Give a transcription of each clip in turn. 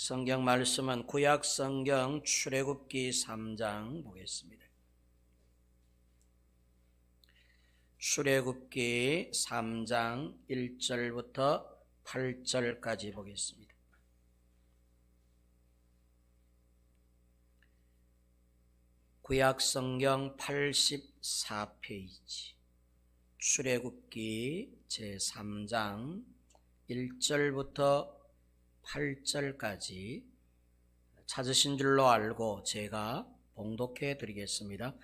성경 말씀은 구약 성경 출애굽기 3장 보겠습니다. 출애굽기 3장 1절부터 8절까지 보겠습니다. 구약 성경 84페이지 출애굽기 제3장 1절부터 8절까지 찾으신 줄로 알고 제가 봉독해 드리겠습니다.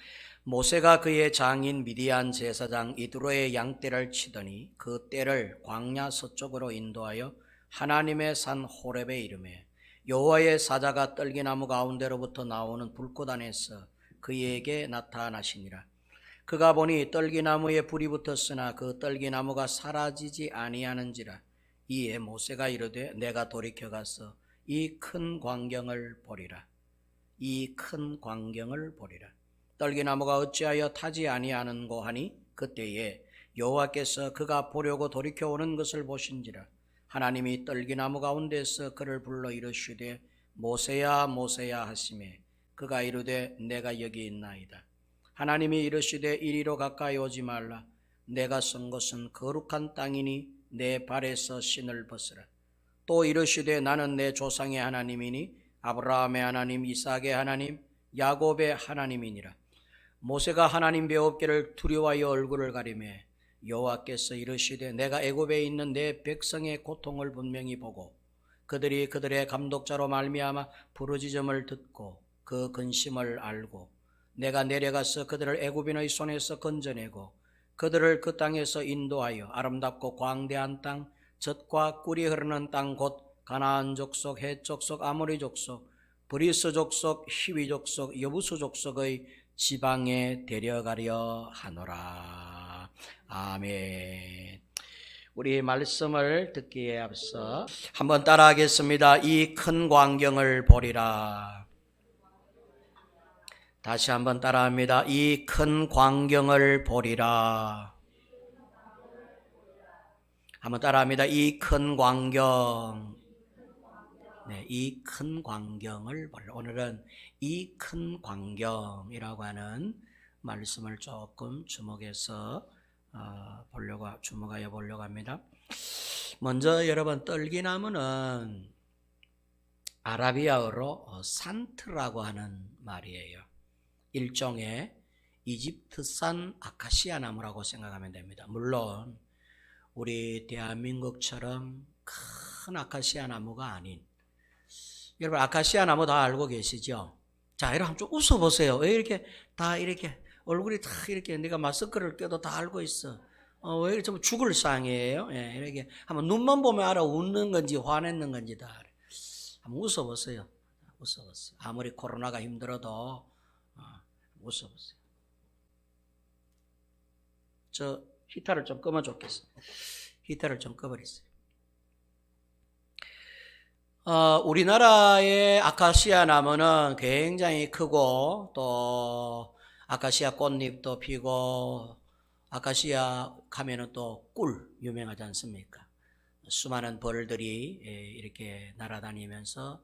모세가 그의 장인 미디안 제사장 이드로의 양떼를 치더니 그 떼를 광야 서쪽으로 인도하여 하나님의 산 호렙에 이르매 여호와의 사자가 떨기나무 가운데로부터 나오는 불꽃 안에서 그에게 나타나시니라. 그가 보니 떨기나무에 불이 붙었으나 그 떨기나무가 사라지지 아니하는지라. 이에 모세가 이르되 내가 돌이켜 가서 이 큰 광경을 보리라. 이 큰 광경을 보리라. 떨기나무가 어찌하여 타지 아니하는고 하니 그때에 여호와께서 그가 보려고 돌이켜 오는 것을 보신지라. 하나님이 떨기나무 가운데서 그를 불러 이르시되 모세야 모세야 하시매 그가 이르되 내가 여기 있나이다. 하나님이 이르시되 이리로 가까이 오지 말라. 내가 선 곳은 거룩한 땅이니 내 발에서 신을 벗으라. 또 이르시되 나는 내 조상의 하나님이니 아브라함의 하나님, 이삭의 하나님, 야곱의 하나님이니라. 모세가 하나님 뵈옵기를 두려워하여 얼굴을 가리매 여호와께서 이르시되 내가 애굽에 있는 내 백성의 고통을 분명히 보고 그들이 그들의 감독자로 말미암아 부르짖음을 듣고 그 근심을 알고 내가 내려가서 그들을 애굽인의 손에서 건져내고 그들을 그 땅에서 인도하여 아름답고 광대한 땅, 젖과 꿀이 흐르는 땅 곧 가나안 족속, 헷 족속, 아모리 족속, 브리스 족속, 히위 족속, 여부수 족속의 지방에 데려가려 하노라. 아멘. 우리 말씀을 듣기에 앞서 한번 따라하겠습니다. 이 큰 광경을 보리라. 다시 한번 따라합니다. 이 큰 광경을 보리라. 한번 따라합니다. 이 큰 광경. 네, 이 큰 광경을 보리라. 오늘은 이 큰 광경이라고 하는 말씀을 조금 주목하여 보려고 합니다. 먼저 여러분, 떨기나무는 아라비아어로 산트라고 하는 말이에요. 일종의 이집트산 아카시아 나무라고 생각하면 됩니다. 물론 우리 대한민국처럼 큰 아카시아 나무가 아닌, 여러분 아카시아 나무 다 알고 계시죠? 자, 여러분 좀 웃어보세요. 왜 이렇게 다 이렇게 얼굴이 다 이렇게 내가 마스크를 껴도 다 알고 있어. 왜 이렇게 좀 죽을 상이에요? 예, 이렇게 한번 눈만 보면 알아. 웃는 건지 화냈는 건지 다 알아. 한번 웃어보세요. 웃어보세요. 아무리 코로나가 힘들어도 웃어보세요. 저 히터를 좀 끄면 좋겠어요. 히터를 좀 꺼버리세요. 우리나라의 아카시아 나무는 굉장히 크고 또 아카시아 꽃잎도 피고 아카시아 가면은 또 꿀 유명하지 않습니까? 수많은 벌들이 이렇게 날아다니면서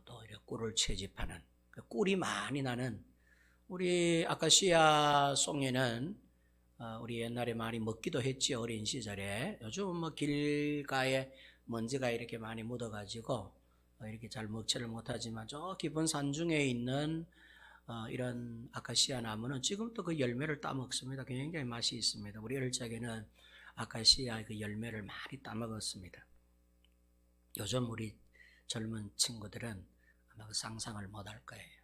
또 이렇게 꿀을 채집하는, 꿀이 많이 나는, 우리 아카시아 송이는 우리 옛날에 많이 먹기도 했지, 어린 시절에. 요즘은 뭐 길가에 먼지가 이렇게 많이 묻어가지고 이렇게 잘 먹지를 못하지만 저 깊은 산중에 있는 이런 아카시아 나무는 지금도 그 열매를 따먹습니다. 굉장히 맛이 있습니다. 우리 어릴 적에는 아카시아 그 열매를 많이 따먹었습니다. 요즘 우리 젊은 친구들은 아마 그 상상을 못할 거예요.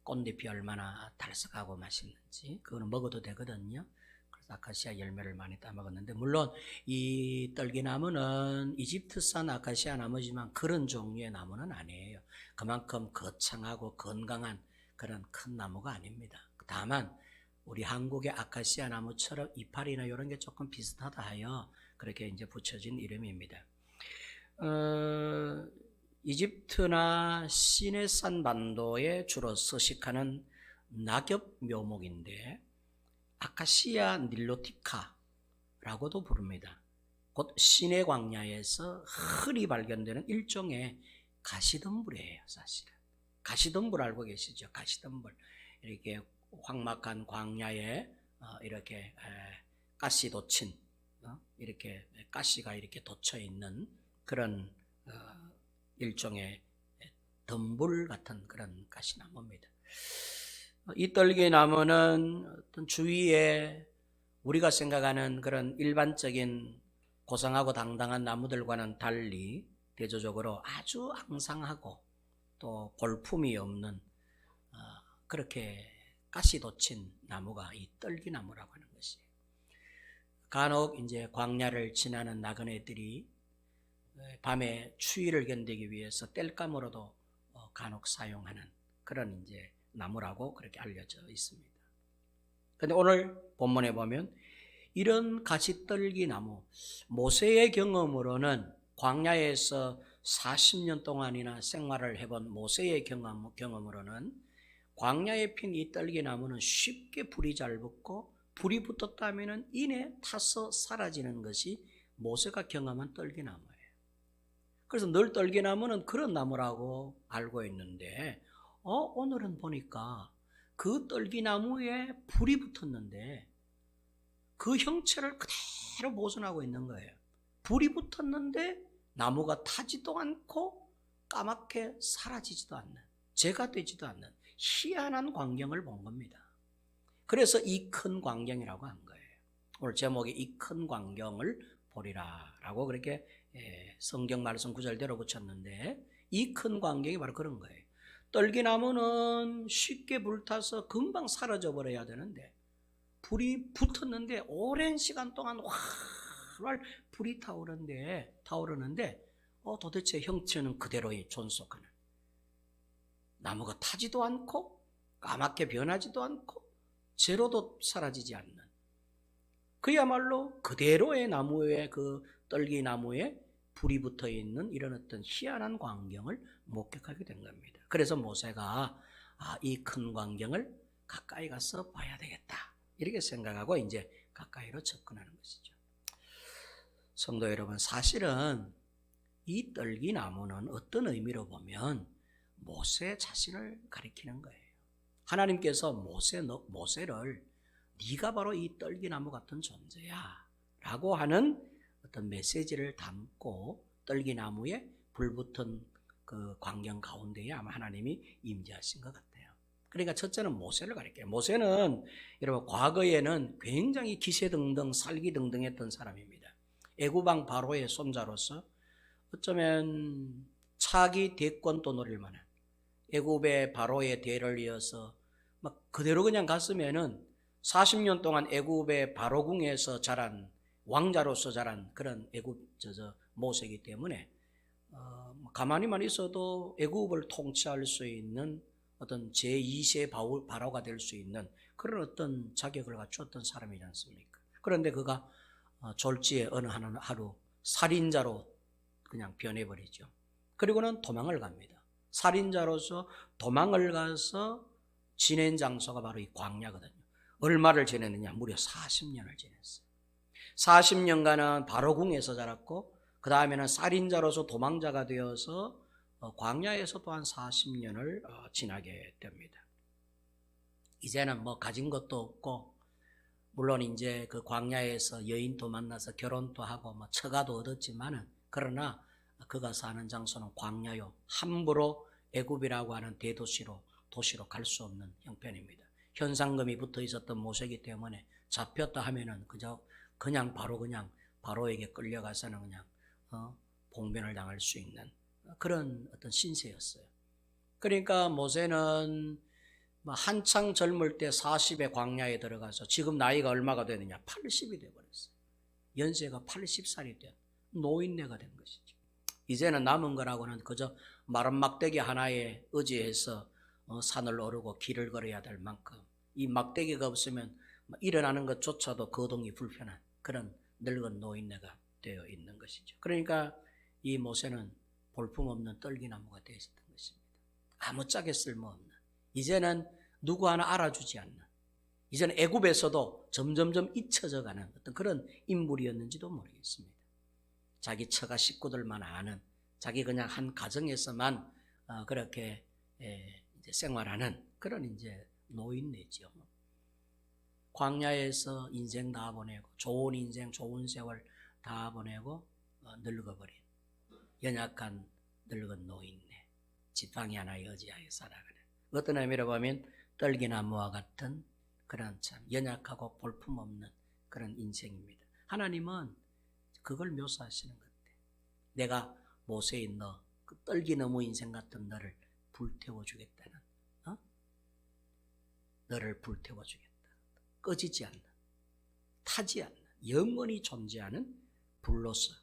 꽃잎이 얼마나 달싹하고 맛있는지. 그거는 먹어도 되거든요. 그래서 아카시아 열매를 많이 따먹었는데, 물론 이 떨기나무는 이집트산 아카시아 나무지만 그런 종류의 나무는 아니에요. 그만큼 거창하고 건강한 그런 큰 나무가 아닙니다. 다만 우리 한국의 아카시아 나무처럼 이파리나 이런 게 조금 비슷하다 하여 그렇게 이제 붙여진 이름입니다. 이집트나 시내산 반도에 주로 서식하는 낙엽 묘목인데 아카시아 닐로티카라고도 부릅니다. 곧 시내 광야에서 흔히 발견되는 일종의 가시덤불이에요. 사실은 가시덤불 알고 계시죠? 가시덤불, 이렇게 황막한 광야에 이렇게 가시 돋친, 이렇게 가시가 이렇게 돋쳐 있는 그런 일종의 덤불 같은 그런 가시나무입니다. 이 떨기나무는 어떤 주위에 우리가 생각하는 그런 일반적인 고상하고 당당한 나무들과는 달리 대조적으로 아주 앙상하고 또 볼품이 없는 그렇게 가시 돋친 나무가 이 떨기나무라고 하는 것이에요. 간혹 이제 광야를 지나는 나그네들이 밤에 추위를 견디기 위해서 땔감으로도 간혹 사용하는 그런 이제 나무라고 그렇게 알려져 있습니다. 그런데 오늘 본문에 보면 이런 가시떨기 나무, 모세의 경험으로는 광야에서 40년 동안이나 생활을 해본 모세의 경험으로는 광야에 핀 이 떨기 나무는 쉽게 불이 잘 붙고 불이 붙었다면 이내 타서 사라지는 것이 모세가 경험한 떨기 나무예요. 그래서 늘 떨기 나무는 그런 나무라고 알고 있는데 오늘은 보니까 그 떨기 나무에 불이 붙었는데 그 형체를 그대로 보존하고 있는 거예요. 불이 붙었는데 나무가 타지도 않고 까맣게 사라지지도 않는, 재가 되지도 않는 희한한 광경을 본 겁니다. 그래서 이 큰 광경이라고 한 거예요. 오늘 제목이 이 큰 광경을 보리라 라고 그렇게 성경 말씀 구절대로 붙였는데, 이 큰 광경이 바로 그런 거예요. 떨기나무는 쉽게 불타서 금방 사라져 버려야 되는데 불이 붙었는데 오랜 시간 동안 활활 불이 타오르는데 도대체 형체는 그대로 존속하는, 나무가 타지도 않고 까맣게 변하지도 않고 재로도 사라지지 않는, 그야말로 그대로의 나무에, 그 떨기나무에 불이 붙어 있는 이런 어떤 희한한 광경을 목격하게 된 겁니다. 그래서 모세가 이 큰 광경을 가까이 가서 봐야 되겠다 이렇게 생각하고 이제 가까이로 접근하는 것이죠. 성도 여러분, 사실은 이 떨기나무는 어떤 의미로 보면 모세 자신을 가리키는 거예요. 하나님께서 모세를 네가 바로 이 떨기나무 같은 존재야 라고 하는 어떤 메시지를 담고 떨기나무에 불붙은 그 광경 가운데에 아마 하나님이 임재하신 것 같아요. 그러니까 첫째는 모세를 가리켜요. 모세는 여러분 과거에는 굉장히 기세등등 살기등등했던 사람입니다. 애굽왕 바로의 손자로서 어쩌면 차기 대권도 노릴 만한, 애굽의 바로의 대를 이어서 막 그대로 그냥 갔으면은 40년 동안 애굽의 바로궁에서 자란, 왕자로서 자란 그런 애굽 모세이기 때문에 가만히만 있어도 애굽을 통치할 수 있는 어떤 제2세 바로가 될 수 있는 그런 어떤 자격을 갖추었던 사람이지 않습니까? 그런데 그가 졸지에 어느 하루 살인자로 그냥 변해버리죠. 그리고는 도망을 갑니다. 살인자로서 도망을 가서 지낸 장소가 바로 이 광야거든요. 얼마를 지냈느냐? 무려 40년을 지냈어요. 40년간은 바로궁에서 자랐고 그 다음에는 살인자로서 도망자가 되어서 광야에서 또한 40년을 지나게 됩니다. 이제는 뭐 가진 것도 없고, 물론 이제 그 광야에서 여인도 만나서 결혼도 하고 뭐 처가도 얻었지만은, 그러나 그가 사는 장소는 광야요, 함부로 애굽이라고 하는 도시로 갈 수 없는 형편입니다. 현상금이 붙어 있었던 모세이기 때문에 잡혔다 하면은 그냥 바로에게 끌려가서는 그냥 봉변을 당할 수 있는 그런 어떤 신세였어요. 그러니까 모세는 한창 젊을 때 40의 광야에 들어가서 지금 나이가 얼마가 되느냐? 80이 되어버렸어요. 연세가 80살이 된 노인네가 된 것이죠. 이제는 남은 거라고는 그저 마른 막대기 하나에 의지해서 산을 오르고 길을 걸어야 될 만큼, 이 막대기가 없으면 일어나는 것조차도 거동이 불편한 그런 늙은 노인네가 되어 있는 것이죠. 그러니까 이 모세는 볼품없는 떨기나무가 되어 있었던 것입니다. 아무짝에 쓸모없는, 이제는 누구 하나 알아주지 않는, 이제는 애굽에서도 점점점 잊혀져가는 어떤 그런 인물이었는지도 모르겠습니다. 자기 처가 식구들만 아는, 자기 그냥 한 가정에서만 그렇게 이제 생활하는 그런 이제 노인네죠. 광야에서 인생 다 보내고 좋은 인생, 좋은 세월 다 보내고 늙어버린 연약한 늙은 노인네, 지팡이 하나에 의지하여 살아가는, 어떤 의미로 보면 떨기나무와 같은 그런 참 연약하고 볼품없는 그런 인생입니다. 하나님은 그걸 묘사하시는 것 같아요. 내가 모세에 너 그 떨기나무 인생 같은 너를 불태워주겠다는, 너를 불태워주겠다. 꺼지지 않는, 타지 않는, 영원히 존재하는 불로서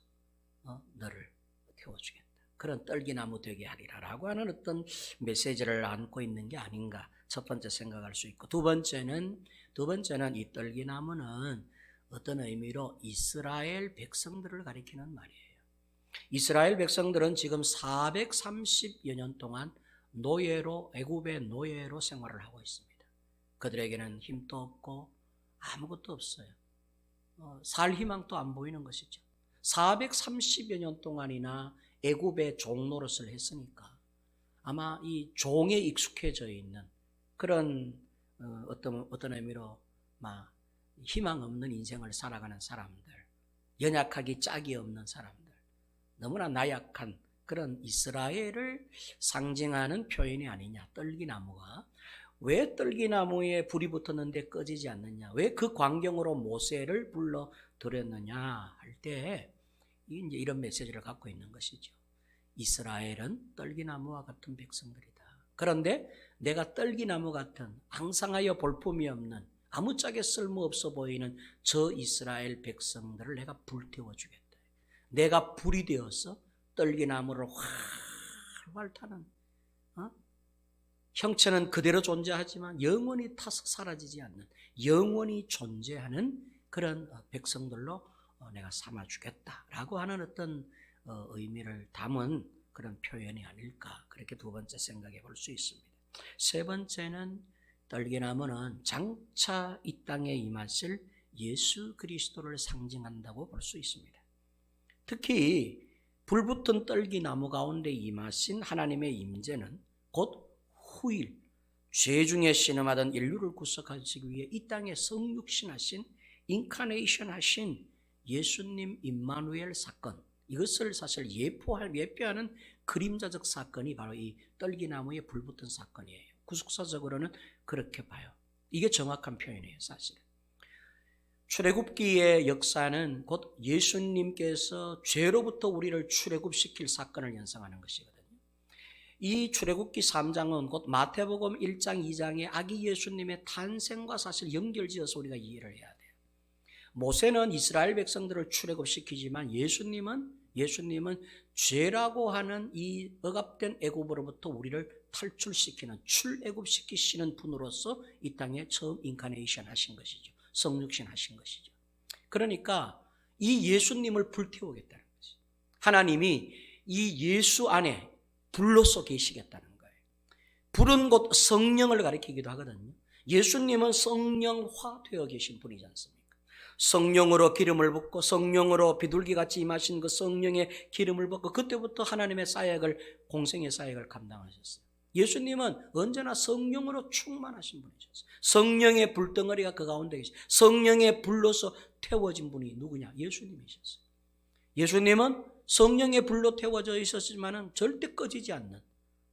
너를 태워주겠다. 그런 떨기나무 되게 하리라라고 하는 어떤 메시지를 안고 있는 게 아닌가, 첫 번째 생각할 수 있고, 두 번째는 이 떨기나무는 어떤 의미로 이스라엘 백성들을 가리키는 말이에요. 이스라엘 백성들은 지금 430여 년 동안 노예로, 애굽의 노예로 생활을 하고 있습니다. 그들에게는 힘도 없고 아무것도 없어요. 살 희망도 안 보이는 것이죠. 430여 년 동안이나 애굽의 종 노릇을 했으니까 아마 이 종에 익숙해져 있는 그런 어떤 의미로 막 희망 없는 인생을 살아가는 사람들, 연약하기 짝이 없는 사람들, 너무나 나약한 그런 이스라엘을 상징하는 표현이 아니냐, 떨기나무가. 왜 떨기나무에 불이 붙었는데 꺼지지 않느냐, 왜 그 광경으로 모세를 불러 들였느냐 할 때 이제 이런 메시지를 갖고 있는 것이죠. 이스라엘은 떨기나무와 같은 백성들이다. 그런데 내가 떨기나무 같은 앙상하여 볼품이 없는 아무짝에 쓸모없어 보이는 저 이스라엘 백성들을 내가 불태워주겠다. 내가 불이 되어서 떨기나무를 활활 타는, 형체는 그대로 존재하지만 영원히 타서 사라지지 않는, 영원히 존재하는 그런 백성들로 내가 삼아주겠다라고 하는 어떤 의미를 담은 그런 표현이 아닐까, 그렇게 두 번째 생각해 볼 수 있습니다. 세 번째는 떨기나무는 장차 이 땅에 임하실 예수 그리스도를 상징한다고 볼 수 있습니다. 특히 불붙은 떨기나무 가운데 임하신 하나님의 임재는 곧 후일 죄 중에 신음하던 인류를 구속하시기 위해 이 땅에 성육신하신, 인카네이션 하신 예수님 임마누엘 사건, 이것을 사실 예표하는 그림자적 사건이 바로 이 떨기나무에 불붙은 사건이에요. 구속사적으로는 그렇게 봐요. 이게 정확한 표현이에요, 사실은. 출애굽기의 역사는 곧 예수님께서 죄로부터 우리를 출애굽시킬 사건을 연상하는 것이거든요. 이 출애굽기 3장은 곧 마태복음 1장 2장의 아기 예수님의 탄생과 사실 연결지어서 우리가 이해를 해야 돼요. 모세는 이스라엘 백성들을 출애굽시키지만 예수님은 죄라고 하는 이 억압된 애굽으로부터 우리를 탈출시키는, 출애굽시키시는 분으로서 이 땅에 처음 인카네이션 하신 것이죠. 성육신 하신 것이죠. 그러니까 이 예수님을 불태우겠다는 거지. 하나님이 이 예수 안에 불로서 계시겠다는 거예요. 불은 곧 성령을 가리키기도 하거든요. 예수님은 성령화 되어 계신 분이지 않습니까? 성령으로 기름을 붓고 성령으로 비둘기같이 임하신 그 성령의 기름을 붓고 그때부터 하나님의 사역을, 공생의 사역을 감당하셨어요. 예수님은 언제나 성령으로 충만하신 분이셨어요. 성령의 불덩어리가 그 가운데 계시죠. 성령의 불로서 태워진 분이 누구냐? 예수님이셨어요. 예수님은 성령의 불로 태워져 있었지만 절대 꺼지지 않는,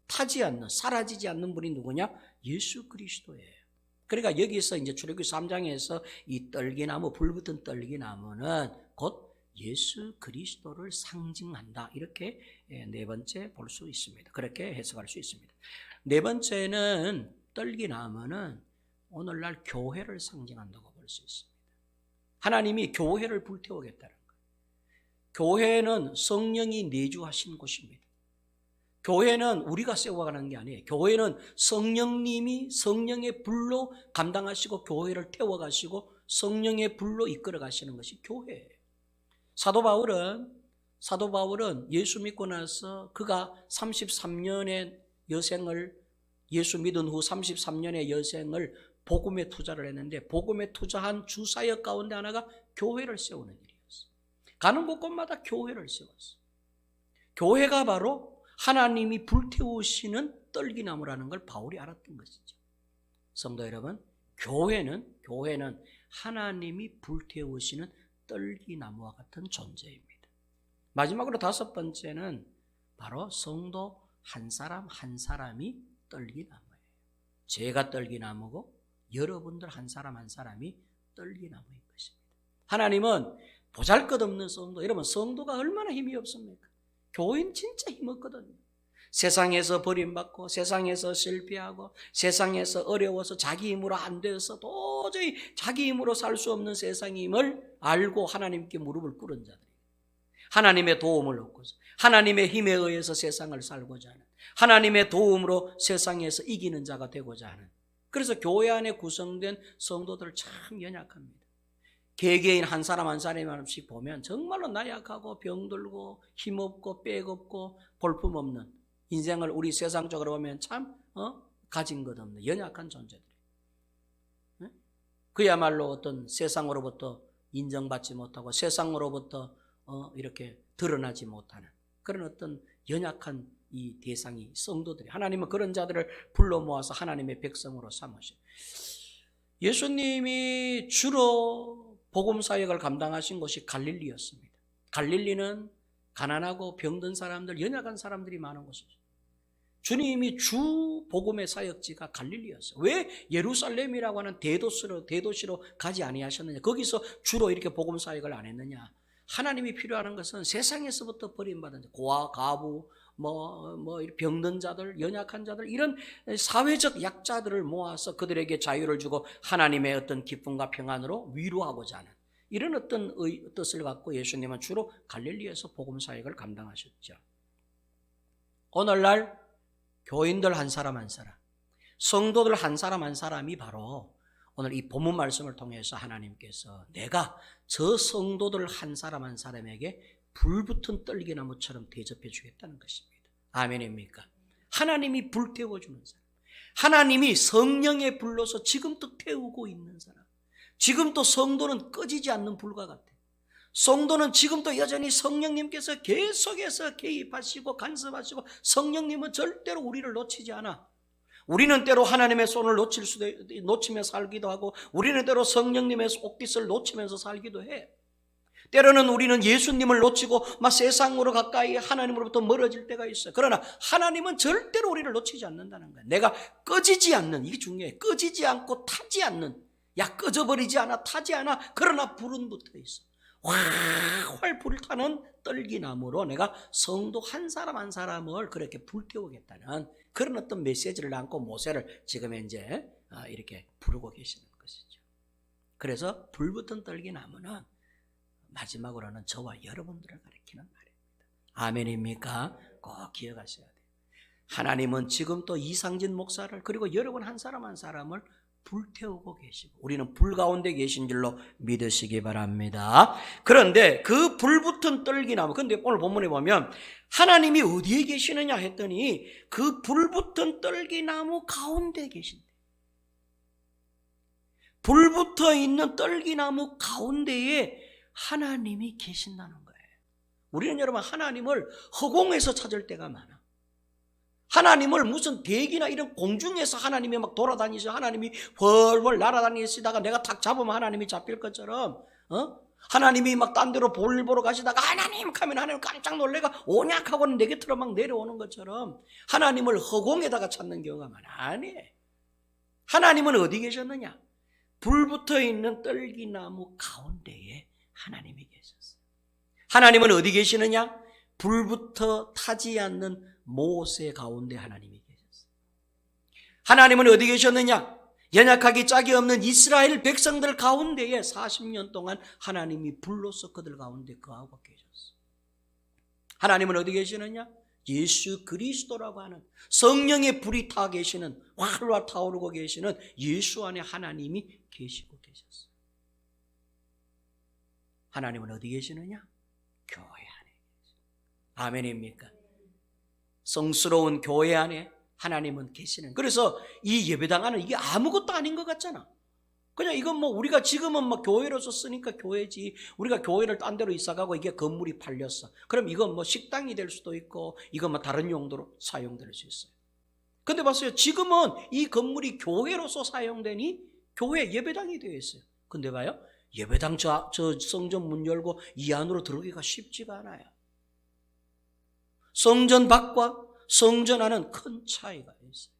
타지 않는, 사라지지 않는 분이 누구냐? 예수 그리스도예요. 그러니까 여기서 이제 출애굽기 3장에서 이 떨기나무, 불붙은 떨기나무는 곧 예수 그리스도를 상징한다. 이렇게 네 번째 볼 수 있습니다. 그렇게 해석할 수 있습니다. 네 번째는 떨기나무는 오늘날 교회를 상징한다고 볼 수 있습니다. 하나님이 교회를 불태우겠다는 거예요. 교회는 성령이 내주하신 곳입니다. 교회는 우리가 세워가는 게 아니에요. 교회는 성령님이 성령의 불로 감당하시고 교회를 태워가시고 성령의 불로 이끌어 가시는 것이 교회예요. 사도 바울은 예수 믿고 나서 그가 33년의 여생을, 예수 믿은 후 33년의 여생을 복음에 투자를 했는데 복음에 투자한 주사역 가운데 하나가 교회를 세우는 일이었어요. 가는 곳곳마다 교회를 세웠어요. 교회가 바로 하나님이 불태우시는 떨기나무라는 걸 바울이 알았던 것이죠. 성도 여러분, 교회는 하나님이 불태우시는 떨기나무와 같은 존재입니다. 마지막으로 다섯 번째는 바로 성도 한 사람 한 사람이 떨기나무예요. 제가 떨기나무고 여러분들 한 사람 한 사람이 떨기나무인 것입니다. 하나님은 보잘것없는 성도, 여러분 성도가 얼마나 힘이 없습니까? 교회는 진짜 힘없거든요. 세상에서 버림받고 세상에서 실패하고 세상에서 어려워서 자기 힘으로 안 돼서 도저히 자기 힘으로 살 수 없는 세상임을 알고 하나님께 무릎을 꿇은 자들, 하나님의 도움을 얻고서 하나님의 힘에 의해서 세상을 살고자 하는, 하나님의 도움으로 세상에서 이기는 자가 되고자 하는, 그래서 교회 안에 구성된 성도들 참 연약합니다. 개개인 한 사람 한 사람씩 보면 정말로 나약하고 병들고 힘없고 빽없고 볼품없는 인생을 우리 세상적으로 보면 참 가진 것 없는 연약한 존재들. 그야말로 어떤 세상으로부터 인정받지 못하고 세상으로부터 이렇게 드러나지 못하는 그런 어떤 연약한 이 대상이 성도들이, 하나님은 그런 자들을 불러 모아서 하나님의 백성으로 삼으셔. 예수님이 주로 복음 사역을 감당하신 곳이 갈릴리였습니다. 갈릴리는 가난하고 병든 사람들, 연약한 사람들이 많은 곳이죠. 주님이 주 복음의 사역지가 갈릴리였어요. 왜 예루살렘이라고 하는 대도시로 가지 아니하셨느냐? 거기서 주로 이렇게 복음 사역을 안 했느냐? 하나님이 필요한 것은 세상에서부터 버림받은 자, 고아, 가부, 병든 자들, 연약한 자들, 이런 사회적 약자들을 모아서 그들에게 자유를 주고 하나님의 어떤 기쁨과 평안으로 위로하고자 하는 이런 어떤 뜻을 갖고 예수님은 주로 갈릴리에서 복음 사역을 감당하셨죠. 오늘날 교인들 한 사람 한 사람, 성도들 한 사람 한 사람이 바로 오늘 이 본문 말씀을 통해서 하나님께서 내가 저 성도들 한 사람 한 사람에게 불붙은 떨기나무처럼 대접해 주겠다는 것입니다. 아멘입니까? 하나님이 불태워주는 사람, 하나님이 성령에 불러서 지금도 태우고 있는 사람, 지금도 성도는 꺼지지 않는 불과 같아요. 성도는 지금도 여전히 성령님께서 계속해서 개입하시고 간섭하시고, 성령님은 절대로 우리를 놓치지 않아. 우리는 때로 하나님의 손을 놓치며 살기도 하고, 우리는 때로 성령님의 옷깃을 놓치면서 살기도 해. 때로는 우리는 예수님을 놓치고 막 세상으로 가까이 하나님으로부터 멀어질 때가 있어요. 그러나 하나님은 절대로 우리를 놓치지 않는다는 거예요. 내가 꺼지지 않는, 이게 중요해요. 꺼지지 않고 타지 않는, 꺼져버리지 않아, 타지 않아. 그러나 불은 붙어 있어. 활활 불타는 떨기나무로 내가 성도 한 사람 한 사람을 그렇게 불태우겠다는 그런 어떤 메시지를 안고 모세를 지금 이제 이렇게 부르고 계시는 것이죠. 그래서 불붙은 떨기나무는 마지막으로는 저와 여러분들을 가리키는 말입니다. 아멘입니까? 꼭 기억하셔야 돼요. 하나님은 지금 또 이상진 목사를 그리고 여러분 한 사람 한 사람을 불태우고 계시고 우리는 불 가운데 계신 줄로 믿으시기 바랍니다. 그런데 그 불붙은 떨기나무, 근데 오늘 본문에 보면 하나님이 어디에 계시느냐 했더니 그 불붙은 떨기나무 가운데 계신대. 불붙어 있는 떨기나무 가운데에 하나님이 계신다는 거예요. 우리는 여러분 하나님을 허공에서 찾을 때가 많아. 하나님을 무슨 대기나 이런 공중에서 하나님이 막 돌아다니셔, 하나님이 훨훨 날아다니시다가 내가 탁 잡으면 하나님이 잡힐 것처럼, 하나님이 막 딴 데로 볼 보러 가시다가 하나님 하면 하나님 깜짝 놀래가 온약하고는 내 곁으로 막 내려오는 것처럼 하나님을 허공에다가 찾는 경우가 많아. 아니, 하나님은 어디 계셨느냐? 불붙어 있는 떨기나무 가운데에 하나님이 계셨어요. 하나님은 어디 계시느냐? 불붙어 타지 않는 모세 가운데 하나님이 계셨어요. 하나님은 어디 계셨느냐? 연약하기 짝이 없는 이스라엘 백성들 가운데에 40년 동안 하나님이 불로서 그들 가운데 거하고 계셨어요. 하나님은 어디 계시느냐? 예수 그리스도라고 하는 성령의 불이 타 계시는, 활활 타오르고 계시는 예수 안에 하나님이 계시고 계셨어요. 하나님은 어디 계시느냐? 교회 안에 계시죠. 아멘입니까? 성스러운 교회 안에 하나님은 계시는. 그래서 이 예배당 안은 이게 아무것도 아닌 것 같잖아. 그냥 이건 뭐 우리가 지금은 뭐 교회로서 쓰니까 교회지, 우리가 교회를 딴 데로 이사가고 이게 건물이 팔렸어. 그럼 이건 뭐 식당이 될 수도 있고 이건 뭐 다른 용도로 사용될 수 있어요. 근데 봤어요. 지금은 이 건물이 교회로서 사용되니 교회 예배당이 되어 있어요. 근데 봐요. 예배당 저 성전 문 열고 이 안으로 들어오기가 쉽지가 않아요. 성전 밖과 성전 안은 큰 차이가 있어요.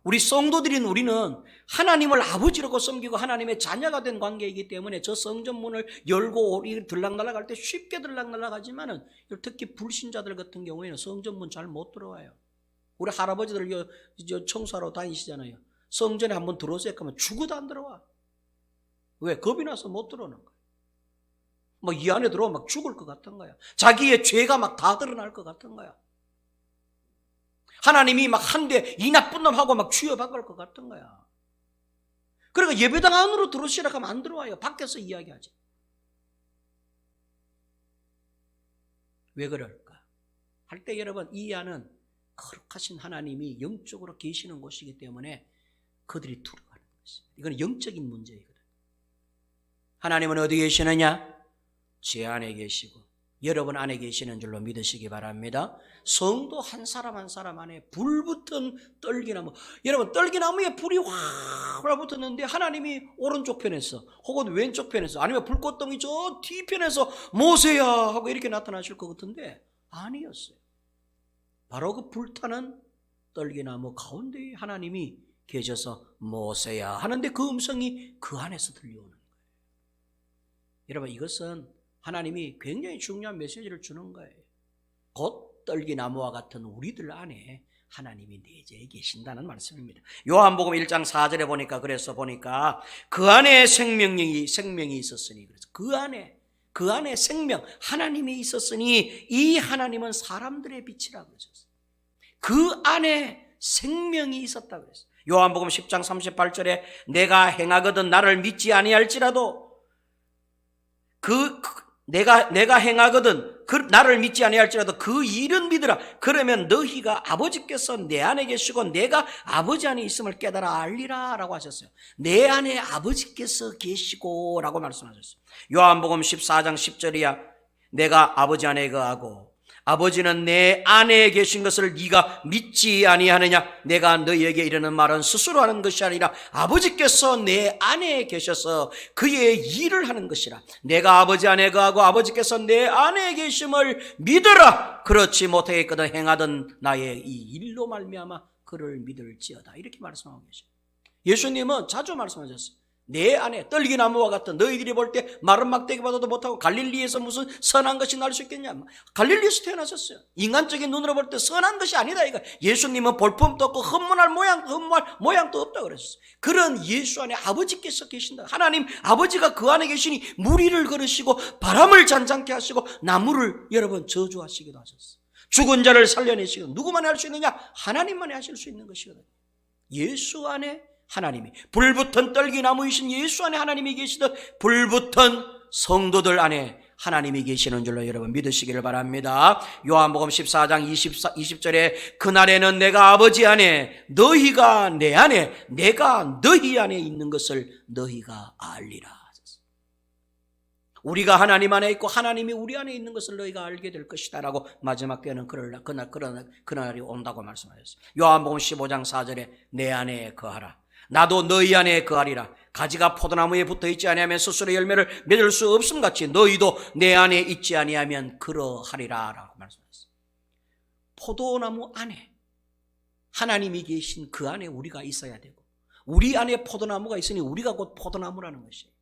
우리 성도들인 우리는 하나님을 아버지라고 섬기고 하나님의 자녀가 된 관계이기 때문에 저 성전문을 열고 우리 들락날락할 때 쉽게 들락날락하지만은 특히 불신자들 같은 경우에는 성전문 잘 못 들어와요. 우리 할아버지들 청소하러 다니시잖아요. 성전에 한번 들어오세요 하면 죽어도 안 들어와. 왜? 겁이 나서 못 들어오는 거예요. 뭐 이 안에 들어오면 막 죽을 것 같은 거야. 자기의 죄가 막 다 드러날 것 같은 거야. 하나님이 막 한 대 이 나쁜 놈하고 막 쥐어박을 것 같은 거야. 그러니까 예배당 안으로 들어오시라 하면 안 들어와요. 밖에서 이야기하지. 왜 그럴까? 할 때 여러분, 이 안은 거룩하신 하나님이 영적으로 계시는 곳이기 때문에 그들이 들어가는 것입니다. 이건 영적인 문제이거든. 하나님은 어디 계시느냐? 제 안에 계시고 여러분 안에 계시는 줄로 믿으시기 바랍니다. 성도 한 사람 한 사람 안에 불붙은 떨기나무, 여러분 떨기나무에 불이 확 붙었는데 하나님이 오른쪽 편에서 혹은 왼쪽 편에서 아니면 불꽃덩이 저 뒤편에서 모세야 하고 이렇게 나타나실 것 같은데 아니었어요. 바로 그 불타는 떨기나무 가운데에 하나님이 계셔서 모세야 하는데 그 음성이 그 안에서 들려오는 거예요. 여러분, 이것은 하나님이 굉장히 중요한 메시지를 주는 거예요. 곧 떨기나무와 같은 우리들 안에 하나님이 내재해 계신다는 말씀입니다. 요한복음 1장 4절에 보니까 그 안에 생명이 있었으니, 그래서 그 안에 생명 하나님이 있었으니 이 하나님은 사람들의 빛이라고 그러셨어요. 그 안에 생명이 있었다고 그랬어요. 요한복음 10장 38절에 내가 행하거든 나를 믿지 아니할지라도 내가 행하거든 나를 믿지 아니할지라도 그 일은 믿으라. 그러면 너희가 아버지께서 내 안에 계시고 내가 아버지 안에 있음을 깨달아 알리라 라고 하셨어요. 내 안에 아버지께서 계시고 라고 말씀하셨어요. 요한복음 14장 10절이야. 내가 아버지 안에 거하고 아버지는 내 안에 계신 것을 네가 믿지 아니하느냐. 내가 너희에게 이르는 말은 스스로 하는 것이 아니라 아버지께서 내 안에 계셔서 그의 일을 하는 것이라. 내가 아버지 안에 거하고 아버지께서 내 안에 계심을 믿으라. 그렇지 못하겠거든 행하던 나의 이 일로 말미암아 그를 믿을지어다. 이렇게 말씀하고 계셔요. 예수님은 자주 말씀하셨어요. 내 안에 떨기나무와 같은 너희들이 볼 때 마른 막대기 받아도 못하고 갈릴리에서 무슨 선한 것이 날 수 있겠냐. 갈릴리에서 태어나셨어요. 인간적인 눈으로 볼 때 선한 것이 아니다. 이거 예수님은 볼품도 없고 흠문할 모양도 없다고 그랬어요. 그런 예수 안에 아버지께서 계신다. 하나님 아버지가 그 안에 계시니 무리를 걸으시고 바람을 잔잔케 하시고 나무를 여러분 저주하시기도 하셨어요. 죽은 자를 살려내시고 누구만이 할 수 있느냐? 하나님만이 하실 수 있는 것이거든요. 예수 안에 하나님이, 불붙은 떨기나무이신 예수 안에 하나님이 계시듯 불붙은 성도들 안에 하나님이 계시는 줄로 여러분 믿으시기를 바랍니다. 요한복음 14장 20절에 그날에는 내가 아버지 안에 너희가 내 안에 내가 너희 안에 있는 것을 너희가 알리라. 우리가 하나님 안에 있고 하나님이 우리 안에 있는 것을 너희가 알게 될 것이다 라고 마지막 때는 그날이 온다고 말씀하셨어요. 요한복음 15장 4절에 내 안에 거하라. 나도 너희 안에 거하리라. 가지가 포도나무에 붙어있지 아니하면 스스로 열매를 맺을 수 없음같이 너희도 내 안에 있지 아니하면 그러하리라 라고 말씀하셨어요. 포도나무 안에 하나님이 계신 그 안에 우리가 있어야 되고 우리 안에 포도나무가 있으니 우리가 곧 포도나무라는 것이에요.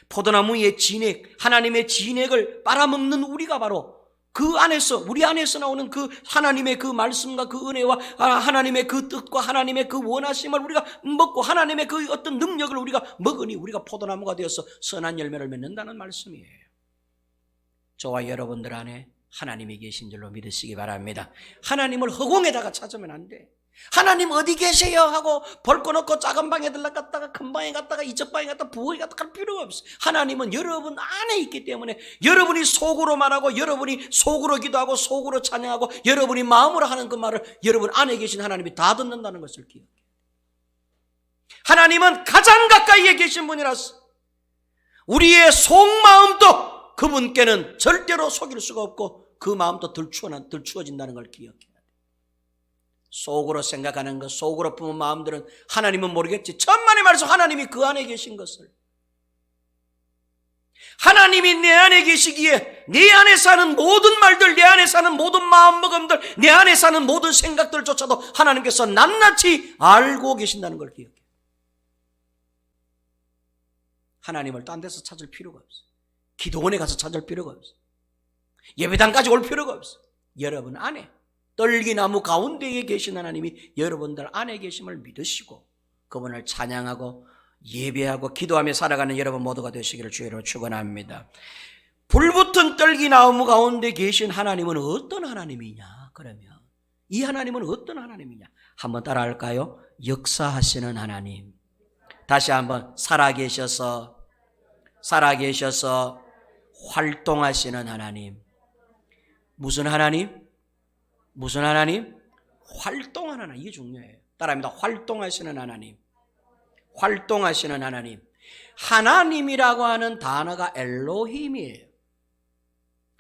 포도나무의 진액, 하나님의 진액을 빨아먹는 우리가 바로 그 안에서, 우리 안에서 나오는 그 하나님의 그 말씀과 그 은혜와 하나님의 그 뜻과 하나님의 그 원하심을 우리가 먹고 하나님의 그 어떤 능력을 우리가 먹으니 우리가 포도나무가 되어서 선한 열매를 맺는다는 말씀이에요. 저와 여러분들 안에 하나님이 계신 줄로 믿으시기 바랍니다. 하나님을 허공에다가 찾으면 안 돼. 하나님 어디 계세요? 하고 벌 꺼놓고 작은 방에 들어갔다가 큰 방에 갔다가 이쪽 방에 갔다가 부엌에 갔다가 할 필요가 없어요. 하나님은 여러분 안에 있기 때문에 여러분이 속으로 말하고 여러분이 속으로 기도하고 속으로 찬양하고 여러분이 마음으로 하는 그 말을 여러분 안에 계신 하나님이 다 듣는다는 것을 기억해요. 하나님은 가장 가까이에 계신 분이라서 우리의 속마음도 그분께는 절대로 속일 수가 없고 그 마음도 들추어진다는 걸 기억해야 돼. 속으로 생각하는 것, 속으로 품은 마음들은 하나님은 모르겠지. 천만의 말씀 하나님이 그 안에 계신 것을, 하나님이 내 안에 계시기에 내 안에 사는 모든 말들, 내 안에 사는 모든 마음먹음들, 내 안에 사는 모든 생각들조차도 하나님께서 낱낱이 알고 계신다는 걸 기억해. 하나님을 딴 데서 찾을 필요가 없어. 기도원에 가서 찾을 필요가 없어. 예배당까지 올 필요가 없어. 여러분 안에, 떨기나무 가운데에 계신 하나님이 여러분들 안에 계심을 믿으시고 그분을 찬양하고 예배하고 기도하며 살아가는 여러분 모두가 되시기를 주의로 축원합니다. 불붙은 떨기나무 가운데 계신 하나님은 어떤 하나님이냐? 그러면 이 하나님은 어떤 하나님이냐? 한번 따라할까요? 역사하시는 하나님. 다시 한번 살아계셔서 활동하시는 하나님. 무슨 하나님? 무슨 하나님? 활동하는 하나님. 이게 중요해요. 따라합니다. 활동하시는 하나님. 활동하시는 하나님. 하나님이라고 하는 단어가 엘로힘이에요.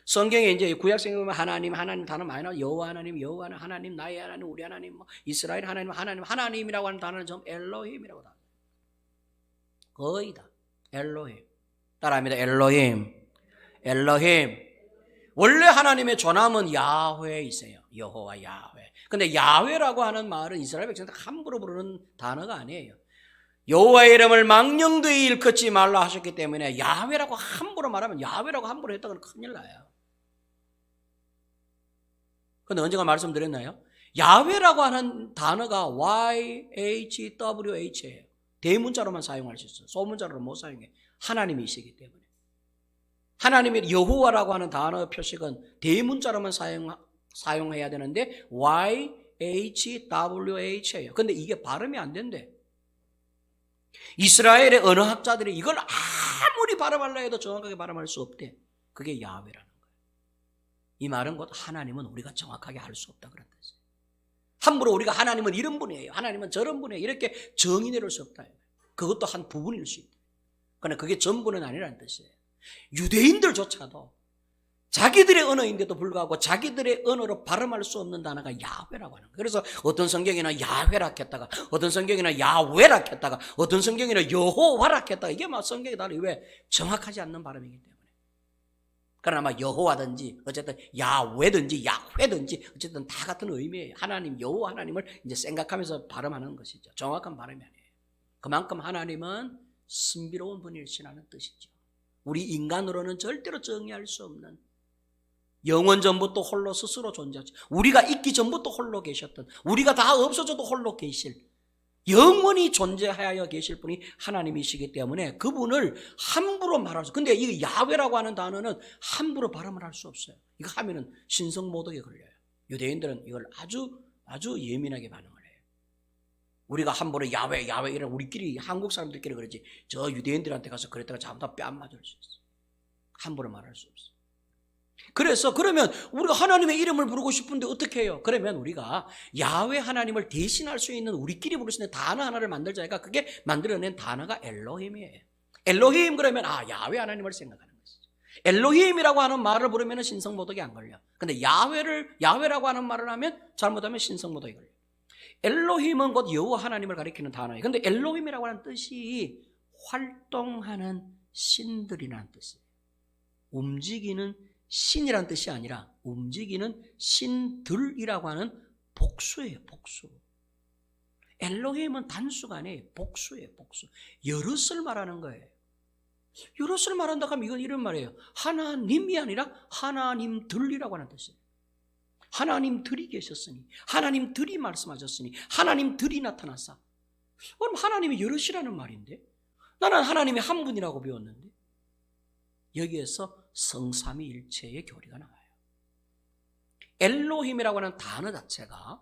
성경에 이제 구약성경에 보면 하나님 단어 많이 나와요. 여호와 하나님, 나의 하나님, 우리 하나님, 이스라엘 하나님이라고 하는 단어는 전부 엘로힘이라고 나와요. 거의 다 엘로힘. 따라합니다. 엘로힘. 원래 하나님의 조남은 야훼이세요. 여호와 야훼. 근데 야훼라고 하는 말은 이스라엘 백성들 함부로 부르는 단어가 아니에요. 여호와의 이름을 망령되이 일컫지 말라 하셨기 때문에 야훼라고 함부로 말하면, 야훼라고 함부로 했다고는 큰일 나요. 근데 언젠가 말씀드렸나요? 야훼라고 하는 단어가 YHWH예요. 대문자로만 사용할 수 있어요. 소문자로는 못 사용해요. 하나님이시기 때문에. 하나님의 여호와라고 하는 단어 표식은 대문자로만 사용해야 되는데 YHWH예요. 근데 이게 발음이 안 된대. 이스라엘의 언어학자들이 이걸 아무리 발음하려 해도 정확하게 발음할 수 없대. 그게 야훼라는 거예요. 이 말은 곧 하나님은 우리가 정확하게 알 수 없다 그런 뜻이에요. 함부로 우리가 하나님은 이런 분이에요, 하나님은 저런 분이에요, 이렇게 정의 내릴 수 없다. 그것도 한 부분일 수 있다. 그러나 그게 전부는 아니라는 뜻이에요. 유대인들조차도 자기들의 언어인데도 불구하고 자기들의 언어로 발음할 수 없는 단어가 야훼라고 하는 거예요. 그래서 어떤 성경에는 야훼라 했다가, 어떤 성경에는 야훼라 했다가, 어떤 성경에는 여호와라 했다가, 이게 막 성경이 다르 왜? 정확하지 않는 발음이기 때문에. 그러나 막 여호와든지 어쨌든 야훼든지 야훼든지 어쨌든 다 같은 의미예요. 하나님, 여호와 하나님을 이제 생각하면서 발음하는 것이죠. 정확한 발음이 아니에요. 그만큼 하나님은 신비로운 분이시라는 뜻이죠. 우리 인간으로는 절대로 정의할 수 없는, 영원 전부터 홀로 스스로 존재하죠. 우리가 있기 전부터 홀로 계셨던, 우리가 다 없어져도 홀로 계실, 영원히 존재하여 계실 분이 하나님이시기 때문에 그분을 함부로 말할 수, 근데 이 야훼라고 하는 단어는 함부로 발음을 할 수 없어요. 이거 하면은 신성모독에 걸려요. 유대인들은 이걸 아주 예민하게 반응을 해요. 우리가 함부로 야훼 이런 우리끼리 한국 사람들끼리 그러지, 저 유대인들한테 가서 그랬다가 잘못하면 뺨 맞을 수 있어요. 함부로 말할 수 없어요. 그래서 그러면 우리가 하나님의 이름을 부르고 싶은데 어떻게 해요? 그러면 우리가 야훼 하나님을 대신할 수 있는, 우리끼리 부를 수 있는 단어 하나를 만들자니까 그게 만들어낸 단어가 엘로힘이에요. 엘로힘 그러면 야훼 하나님을 생각하는 것이죠. 엘로힘이라고 하는 말을 부르면 신성모독이 안 걸려. 근데 야훼라고 하는 말을 하면 잘못하면 신성모독이 걸려. 엘로힘은 곧 여호와 하나님을 가리키는 단어예요. 근데 엘로힘이라고 하는 뜻이 활동하는 신들이라는 뜻이에요. 움직이는 신이란 뜻이 아니라 움직이는 신들이라고 하는 복수예요. 복수. 엘로힘은 단수가 아니에요. 복수예요. 복수. 여럿을 말하는 거예요. 여럿을 말한다고 하면 이건 이런 말이에요. 하나님이 아니라 하나님들이라고 하는 뜻이에요. 하나님들이 계셨으니, 하나님들이 말씀하셨으니, 하나님들이 나타났어. 그럼 하나님이 여럿이라는 말인데, 나는 하나님이 한 분이라고 배웠는데, 여기에서 성삼위일체의 교리가 나와요. 엘로힘이라고 하는 단어 자체가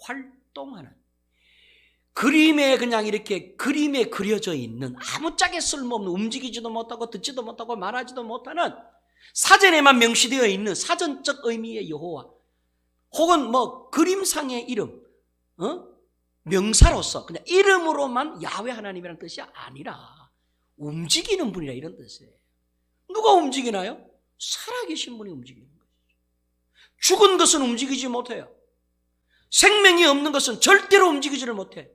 활동하는, 그림에 그냥 이렇게 그림에 그려져 있는, 아무짝에 쓸모없는, 움직이지도 못하고 듣지도 못하고 말하지도 못하는, 사전에만 명시되어 있는 사전적 의미의 여호와, 혹은 뭐 그림상의 이름, 명사로서 그냥 이름으로만 야훼 하나님이라는 뜻이 아니라 움직이는 분이라 이런 뜻이에요. 누가 움직이나요? 살아계신 분이 움직이는 거예요. 죽은 것은 움직이지 못해요. 생명이 없는 것은 절대로 움직이지를 못해.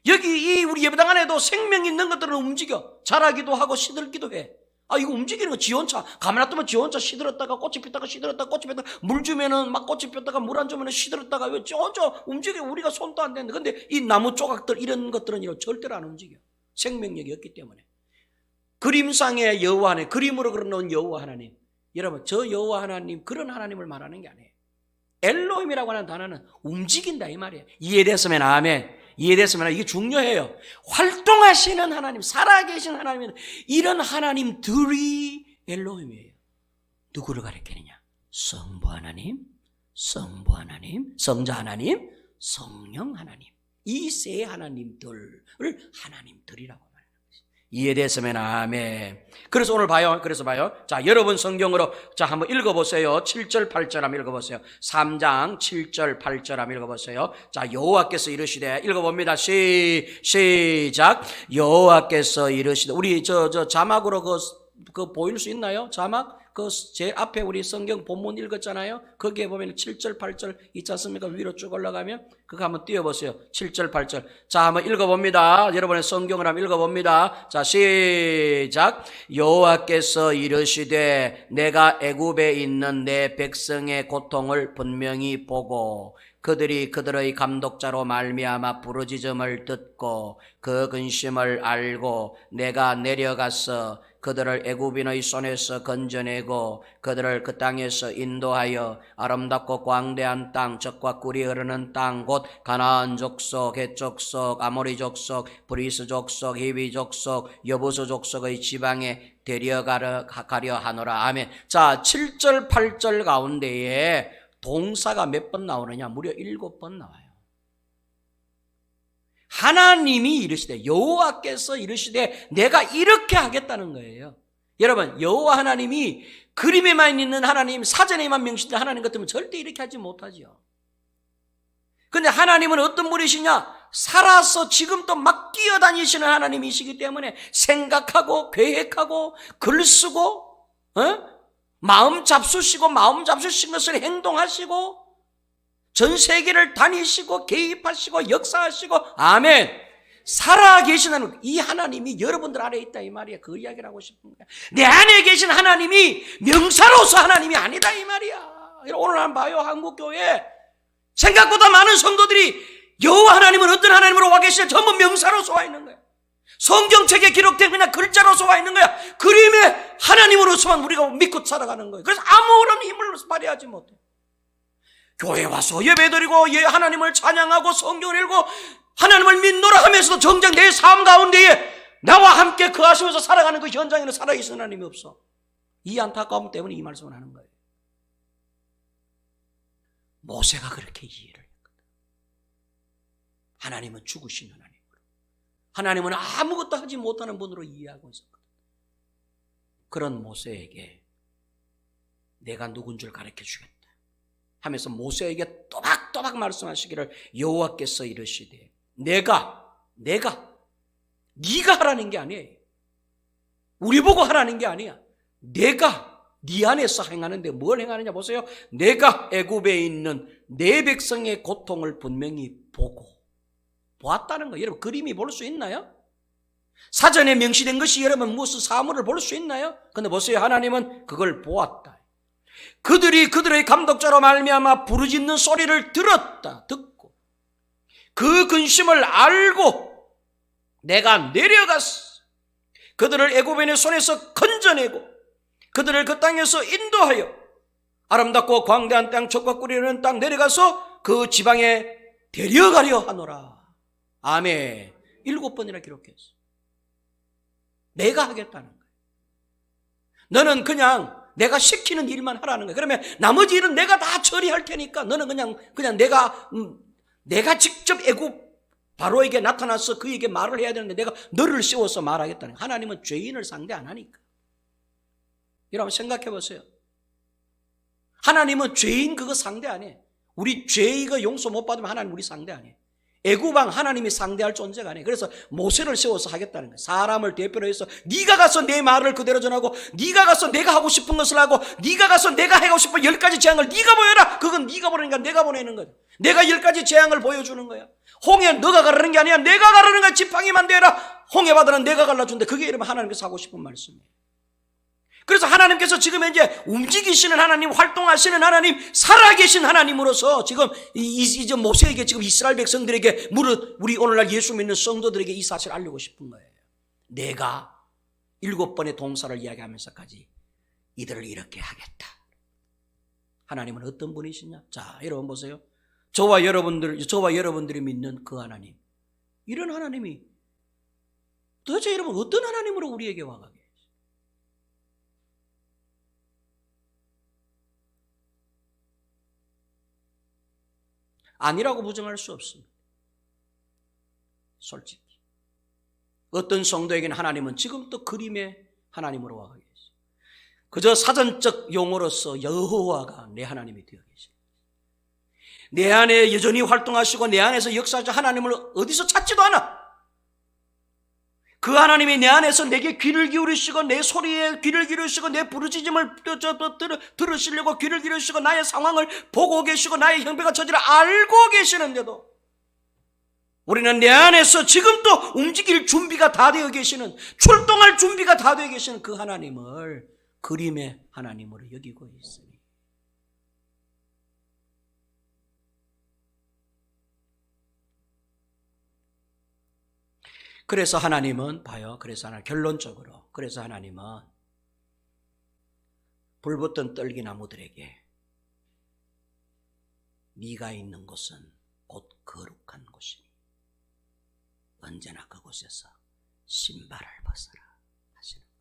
여기 이 우리 예배당 안에도 생명이 있는 것들은 움직여. 자라기도 하고 시들기도 해. 이거 움직이는 거 지원차. 가만 놔두면 지원차 시들었다가 꽃이 피다가 시들었다가 꽃이 피다가 물 주면은 막 꽃이 피었다가 물 안 주면은 시들었다가 왜 지원차 움직여. 우리가 손도 안 대는데. 근데 이 나무 조각들 이런 것들은 절대로 안 움직여. 생명력이 없기 때문에. 그림상의 여호와 하나님, 그림으로 그려놓은 여호와 하나님. 여러분, 저 여호와 하나님, 그런 하나님을 말하는 게 아니에요. 엘로힘이라고 하는 단어는 움직인다 이 말이에요. 이해됐으면 아멘. 이해됐으면 이게 중요해요. 활동하시는 하나님, 살아계신 하나님은 이런 하나님들이 엘로힘이에요. 누구를 가리키느냐? 성부 하나님, 성부 하나님, 성자 하나님, 성령 하나님. 이 세 하나님들을 하나님들이라고 말하는 것이죠. 이해됐으면 아멘. 그래서 오늘 봐요. 자, 여러분 성경으로 자 한번 읽어보세요. 7절 8절 한번 읽어보세요. 3장 7절 8절 한번 읽어보세요. 자, 여호와께서 이르시되, 읽어봅니다. 시작. 여호와께서 이르시되, 우리 저 자막으로 그 보일 수 있나요? 자막? 제 앞에 우리 성경 본문 읽었잖아요. 거기에 보면 7절 8절 있지 않습니까? 위로 쭉 올라가면 그거 한번 띄워보세요. 7절 8절. 자, 한번 읽어봅니다. 여러분의 성경을 한번 읽어봅니다. 자, 시작. 여호와께서 이르시되 내가 애굽에 있는 내 백성의 고통을 분명히 보고 그들이 그들의 감독자로 말미암아 부르짖음을 듣고 그 근심을 알고 내가 내려가서 그들을 애굽인의 손에서 건져내고 그들을 그 땅에서 인도하여 아름답고 광대한 땅, 젖과 꿀이 흐르는 땅, 곧 가나안 족속, 헷 족속, 아모리 족속, 브리스 족속, 히비 족속, 여부수 족속의 지방에 데려가려 하노라. 아멘. 자, 7절 8절 가운데에 동사가 몇 번 나오느냐? 무려 7번 나와요. 하나님이 이르시되, 여호와께서 이르시되 내가 이렇게 하겠다는 거예요. 여러분, 여호와 하나님이 그림에만 있는 하나님, 사전에만 명시된 하나님 같으면 절대 이렇게 하지 못하죠. 근데 하나님은 어떤 분이시냐? 살아서 지금도 막 뛰어다니시는 하나님이시기 때문에 생각하고 계획하고 글 쓰고 마음 잡수신 것을 행동하시고 전 세계를 다니시고 개입하시고 역사하시고 아멘. 살아계시는 이 하나님이 여러분들 안에 있다 이 말이야. 그 이야기를 하고 싶은 거야. 내 안에 계신 하나님이 명사로서 하나님이 아니다 이 말이야. 오늘 한번 봐요. 한국교회 생각보다 많은 성도들이 여호와 하나님은 어떤 하나님으로 와 계시냐? 전부 명사로서 와 있는 거야. 성경책에 기록된 그냥 글자로서 와 있는 거야. 그림의 하나님으로서만 우리가 믿고 살아가는 거예요. 그래서 아무런 힘을 발휘하지 못해. 교회 와서 예배드리고 하나님을 찬양하고 성경을 읽고 하나님을 믿노라 하면서도 정작 내 삶 가운데에 나와 함께 거하시면서 살아가는 그 현장에는 살아계신 하나님이 없어. 이 안타까움 때문에 이 말씀을 하는 거예요. 모세가 그렇게 이해를 했거든. 하나님은 죽으신 하나님으로, 하나님은 아무것도 하지 못하는 분으로 이해하고 있었거든. 그런 모세에게 내가 누군 줄 가르쳐 주겠다 하면서 모세에게 또박또박 말씀하시기를 여호와께서 이르시되 네가 하라는 게 아니에요. 우리 보고 하라는 게 아니야. 내가 네 안에서 행하는데 뭘 행하느냐 보세요. 내가 애굽에 있는 내 백성의 고통을 분명히 보았다는 거예요. 여러분 그림이 볼 수 있나요? 사전에 명시된 것이 여러분 무슨 사물을 볼 수 있나요? 근데 보세요. 하나님은 그걸 보았다. 그들이 그들의 감독자로 말미암아 부르짖는 소리를 듣고 그 근심을 알고 내가 내려가서 그들을 애굽인의 손에서 건져내고 그들을 그 땅에서 인도하여 아름답고 광대한 땅, 젖과 꿀이 흐르는 땅 내려가서 그 지방에 데려가려 하노라. 아멘. 7번이나 기록했어. 내가 하겠다는 거예요. 너는 그냥 내가 시키는 일만 하라는 거예요. 그러면 나머지 일은 내가 다 처리할 테니까 너는 그냥 내가 직접 애굽 바로에게 나타나서 그에게 말을 해야 되는데 내가 너를 세워서 말하겠다는 거예요. 하나님은 죄인을 상대 안 하니까. 여러분 생각해 보세요. 하나님은 죄인 그거 상대 안 해. 우리 죄가 용서 못 받으면 하나님 우리 상대 아니에요. 애굽왕 하나님이 상대할 존재가 아니에요. 그래서 모세를 세워서 하겠다는 거예요. 사람을 대표로 해서 네가 가서 내 말을 그대로 전하고, 네가 가서 내가 하고 싶은 것을 하고, 네가 가서 내가 하고 싶은 10가지 재앙을 네가 보여라. 그건 네가 보내니까 내가 보내는 거야. 내가 10가지 재앙을 보여주는 거야. 홍해 너가 가르는 게 아니야. 내가 가르는 거야. 지팡이만 대라. 홍해 바다는 내가 갈라준다. 그게 이러면 하나님께서 하고 싶은 말씀이에요. 그래서 하나님께서 지금 이제 움직이시는 하나님, 활동하시는 하나님, 살아계신 하나님으로서 지금 이제 모세에게, 지금 이스라엘 백성들에게, 우리 오늘날 예수 믿는 성도들에게 이 사실을 알리고 싶은 거예요. 내가 7번의 동사를 이야기하면서까지 이들을 이렇게 하겠다. 하나님은 어떤 분이시냐? 자, 여러분 보세요. 저와 여러분들이 믿는 그 하나님, 이런 하나님이 도대체 여러분 어떤 하나님으로 우리에게 와가게? 아니라고 부정할 수 없습니다. 솔직히 어떤 성도에게는 하나님은 지금도 그림의 하나님으로 와 계세요. 그저 사전적 용어로서 여호와가 내 하나님이 되어 계십니다. 내 안에 여전히 활동하시고 내 안에서 역사하시는 하나님을 어디서 찾지도 않아. 그 하나님이 내 안에서 내게 귀를 기울이시고, 내 소리에 귀를 기울이시고, 내 부르짖음을 들으시려고 귀를 기울이시고, 나의 상황을 보고 계시고, 나의 형편과 처지를 알고 계시는데도 우리는 내 안에서 지금 또 움직일 준비가 다 되어 계시는, 출동할 준비가 다 되어 계시는 그 하나님을 그림의 하나님으로 여기고 있으니, 그래서 하나님은 봐요. 결론적으로 하나님은 불붙던 떨기나무들에게 네가 있는 곳은 곧 거룩한 곳이니 언제나 그곳에서 신발을 벗어라 하시는 거예요.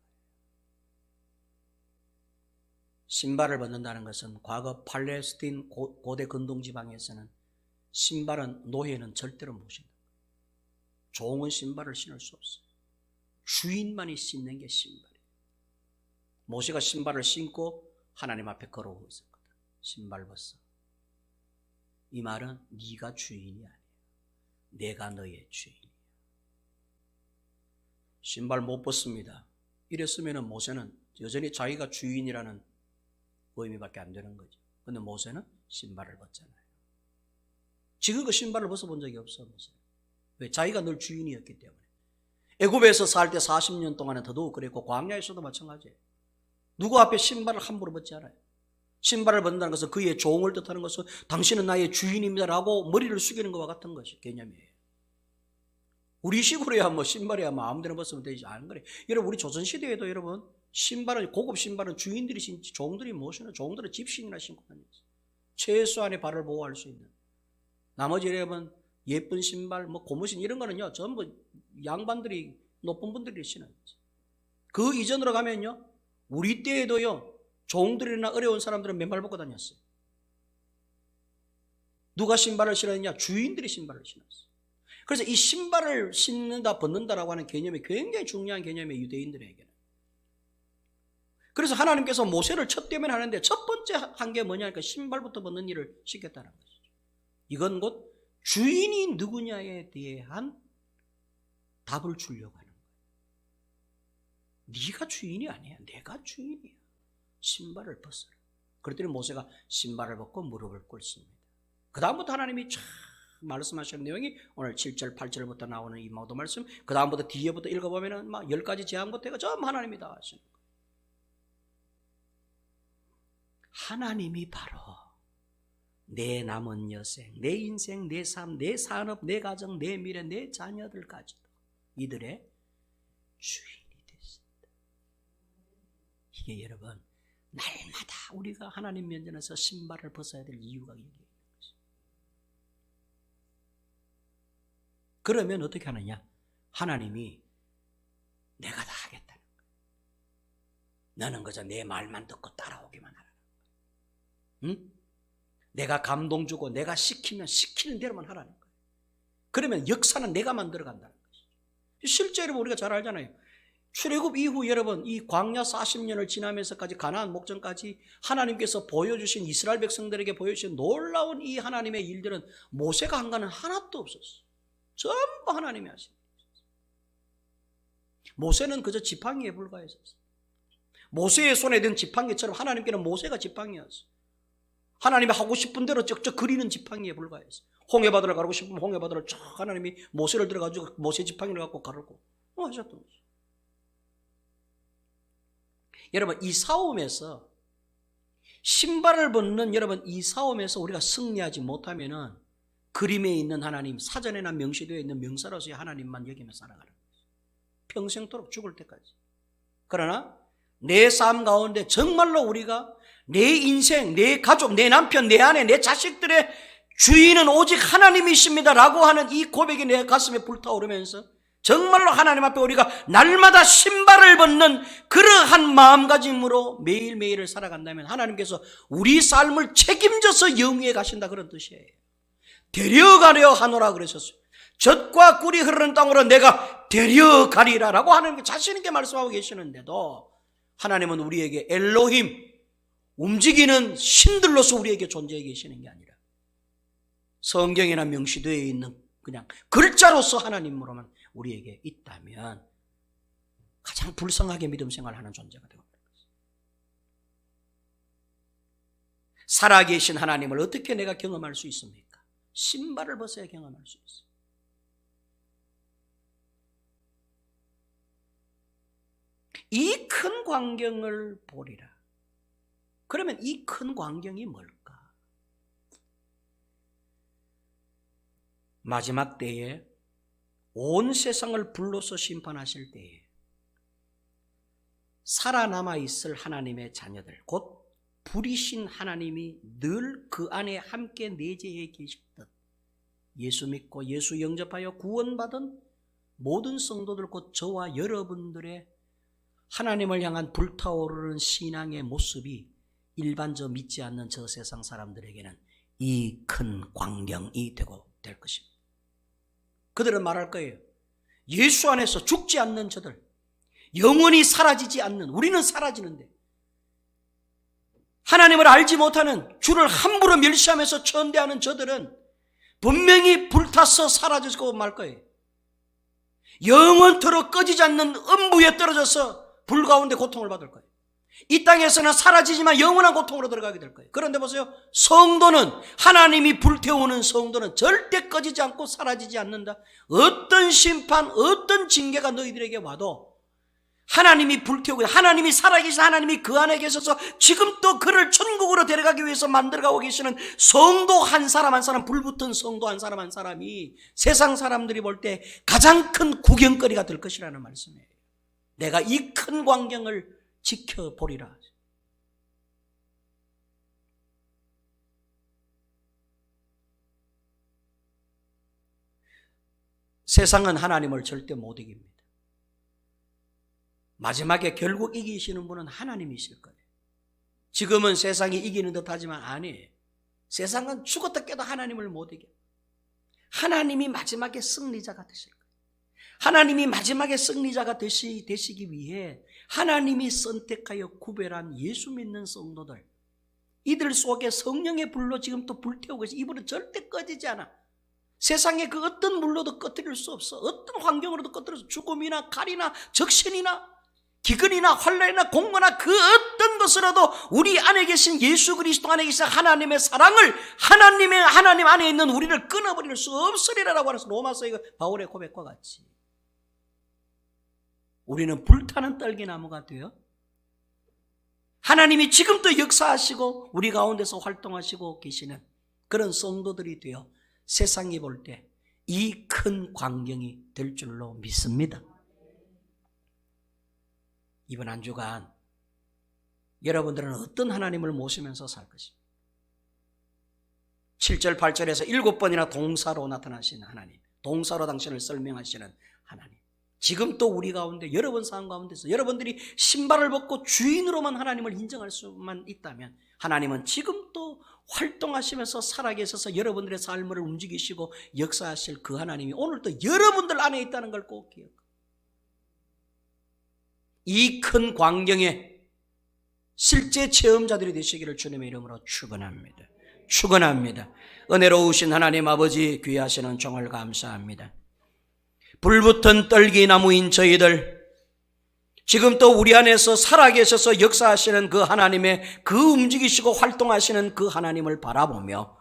신발을 벗는다는 것은 과거 팔레스틴 고대 근동 지방에서는 노예는 절대로 못 신다. 종은 신발을 신을 수 없어요. 주인만이 신는 게 신발이에요. 모세가 신발을 신고 하나님 앞에 걸어오고 있었거든. 신발 벗어. 이 말은 네가 주인이 아니야. 내가 너의 주인이야. 신발 못 벗습니다. 이랬으면 모세는 여전히 자기가 주인이라는 의미밖에 안 되는 거죠. 그런데 모세는 신발을 벗잖아요. 지금 그 신발을 벗어본 적이 없어, 모세. 왜? 자기가 늘 주인이었기 때문에. 애굽에서 살 때 40년 동안은 더더욱 그랬고, 광야에서도 마찬가지예요. 누구 앞에 신발을 함부로 벗지 않아요. 신발을 벗는다는 것은 그의 종을 뜻하는 것은 당신은 나의 주인입니다라고 머리를 숙이는 것과 같은 것이 개념이에요. 우리 식으로야 신발이야 아무데나 벗으면 되지 않은 거래요. 여러분, 우리 조선시대에도 여러분, 고급 신발은 주인들이 신지 종들이 못 신어요. 종들은 집신이나 신고 다녔어요. 최소한의 발을 보호할 수 있는. 나머지 여러분, 예쁜 신발, 고무신 이런 거는요, 전부 양반들이, 높은 분들이 신어요. 그 이전으로 가면요, 우리 때에도요, 종들이나 어려운 사람들은 맨발 벗고 다녔어요. 누가 신발을 신었느냐? 주인들이 신발을 신었어요. 그래서 이 신발을 신는다, 벗는다라고 하는 개념이 굉장히 중요한 개념이에요, 유대인들에게는. 그래서 하나님께서 모세를 첫 대면 하는데 첫 번째 한 게 뭐냐니까 신발부터 벗는 일을 시켰다는 것이죠. 이건 곧 주인이 누구냐에 대한 답을 주려고 하는 거예요. 네가 주인이 아니야. 내가 주인이야. 신발을 벗어라. 그랬더니 모세가 신발을 벗고 무릎을 꿇습니다. 그 다음부터 하나님이 쫙 말씀하시는 내용이 오늘 7절 8절부터 나오는 이 모든 말씀, 그 다음부터 뒤에부터 읽어보면 막 10가지 재앙부터 해가 전부 하나님이 다 하시는 거예요. 하나님이 바로 내 남은 여생, 내 인생, 내 삶, 내 산업, 내 가정, 내 미래, 내 자녀들까지도 이들의 주인이 되신다. 이게 여러분, 날마다 우리가 하나님 면전에서 신발을 벗어야 될 이유가 여기 있는 것이죠. 그러면 어떻게 하느냐? 하나님이 내가 다 하겠다는 거예요. 너는 그저 내 말만 듣고 따라오기만 하라는 거예요. 응? 내가 감동 주고 내가 시키면 시키는 대로만 하라는 거예요. 그러면 역사는 내가 만들어 간다는 것이죠. 실제로 우리가 잘 알잖아요. 출애굽 이후 여러분 이 광야 40년을 지나면서까지 가나안 목전까지 하나님께서 보여주신 이스라엘 백성들에게 보여주신 놀라운 이 하나님의 일들은 모세가 한 거는 하나도 없었어요. 전부 하나님이 하신 거예요. 모세는 그저 지팡이에 불과했었어요. 모세의 손에 든 지팡이처럼 하나님께는 모세가 지팡이였어요. 하나님이 하고 싶은 대로 쩍쩍 그리는 지팡이에 불과했어요. 홍해바다를 가르고 싶으면 홍해바다를 쫙 하나님이 모세를 들어가지고 모세 지팡이를 갖고 가르고 하셨던 거죠. 여러분 이 싸움에서 신발을 벗는 여러분 이 싸움에서 우리가 승리하지 못하면은 그림에 있는 하나님, 사전에나 명시되어 있는 명사로서의 하나님만 여기며 살아가는 거예요. 평생토록 죽을 때까지. 그러나 내 삶 가운데 정말로 우리가 내 인생, 내 가족, 내 남편, 내 아내, 내 자식들의 주인은 오직 하나님이십니다 라고 하는 이 고백이 내 가슴에 불타오르면서 정말로 하나님 앞에 우리가 날마다 신발을 벗는 그러한 마음가짐으로 매일매일을 살아간다면 하나님께서 우리 삶을 책임져서 영위에 가신다 그런 뜻이에요. 데려가려 하노라 그러셨어요. 젖과 꿀이 흐르는 땅으로 내가 데려가리라 라고 하나님께 자신 있게 말씀하고 계시는데도 하나님은 우리에게 엘로힘, 움직이는 신들로서 우리에게 존재해 계시는 게 아니라 성경에나 명시되어 있는 그냥 글자로서 하나님으로만 우리에게 있다면 가장 불쌍하게 믿음 생활하는 존재가 되고 살아계신 하나님을 어떻게 내가 경험할 수 있습니까? 신발을 벗어야 경험할 수 있어요. 이 큰 광경을 보리라. 그러면 이 큰 광경이 뭘까? 마지막 때에 온 세상을 불로서 심판하실 때에 살아남아 있을 하나님의 자녀들, 곧 불이신 하나님이 늘 그 안에 함께 내재해 계셨던 예수 믿고 예수 영접하여 구원받은 모든 성도들, 곧 저와 여러분들의 하나님을 향한 불타오르는 신앙의 모습이 일반 저 믿지 않는 저 세상 사람들에게는 이 큰 광경이 되고 될 것입니다. 그들은 말할 거예요. 예수 안에서 죽지 않는 저들, 영원히 사라지지 않는, 우리는 사라지는데 하나님을 알지 못하는, 주를 함부로 멸시하면서 천대하는 저들은 분명히 불타서 사라지고 말 거예요. 영원토록 꺼지지 않는 음부에 떨어져서 불 가운데 고통을 받을 거예요. 이 땅에서는 사라지지만 영원한 고통으로 들어가게 될 거예요. 그런데 보세요. 성도는, 하나님이 불태우는 성도는 절대 꺼지지 않고 사라지지 않는다. 어떤 심판, 어떤 징계가 너희들에게 와도 하나님이 불태우고, 하나님이 살아계신 하나님이 그 안에 계셔서 지금 또 그를 천국으로 데려가기 위해서 만들어가고 계시는 성도 한 사람 한 사람, 불붙은 성도 한 사람 한 사람이 세상 사람들이 볼 때 가장 큰 구경거리가 될 것이라는 말씀이에요. 내가 이 큰 광경을 지켜보리라. 세상은 하나님을 절대 못 이깁니다. 마지막에 결국 이기시는 분은 하나님이실 거예요. 지금은 세상이 이기는 듯 하지만 아니에요. 세상은 죽었다 깨도 하나님을 못 이겨요. 하나님이 마지막에 승리자가 되실 거예요. 하나님이 마지막에 승리자가 되시기 위해 하나님이 선택하여 구별한 예수 믿는 성도들, 이들 속에 성령의 불로 지금 또 불태우고 있어요. 이불은 절대 꺼지지 않아. 세상에 그 어떤 물로도 꺼뜨릴 수 없어. 어떤 환경으로도 꺼뜨려서 죽음이나 칼이나 적신이나 기근이나 환난이나 공고나 그 어떤 것으로도 우리 안에 계신 예수 그리스도 안에 계신 하나님의 사랑을 하나님 안에 있는 우리를 끊어버릴 수 없으리라고 하면서 로마서 이거 바울의 고백과 같이 우리는 불타는 떨기나무가 되어 하나님이 지금도 역사하시고 우리 가운데서 활동하시고 계시는 그런 성도들이 되어 세상이 볼 때 이 큰 광경이 될 줄로 믿습니다. 이번 한 주간 여러분들은 어떤 하나님을 모시면서 살 것입니까? 7절 8절에서 7번이나 동사로 나타나시는 하나님, 동사로 당신을 설명하시는 하나님, 지금 또 우리 가운데 여러분 삶 가운데서 여러분들이 신발을 벗고 주인으로만 하나님을 인정할 수만 있다면 하나님은 지금 또 활동하시면서 살아계셔서 여러분들의 삶을 움직이시고 역사하실 그 하나님이 오늘 또 여러분들 안에 있다는 걸 꼭 기억하고, 이 큰 광경에 실제 체험자들이 되시기를 주님의 이름으로 축원합니다. 축원합니다. 은혜로우신 하나님 아버지, 귀하시는 종을 감사합니다. 불붙은 떨기나무인 저희들, 지금 또 우리 안에서 살아계셔서 역사하시는 그 하나님의, 그 움직이시고 활동하시는 그 하나님을 바라보며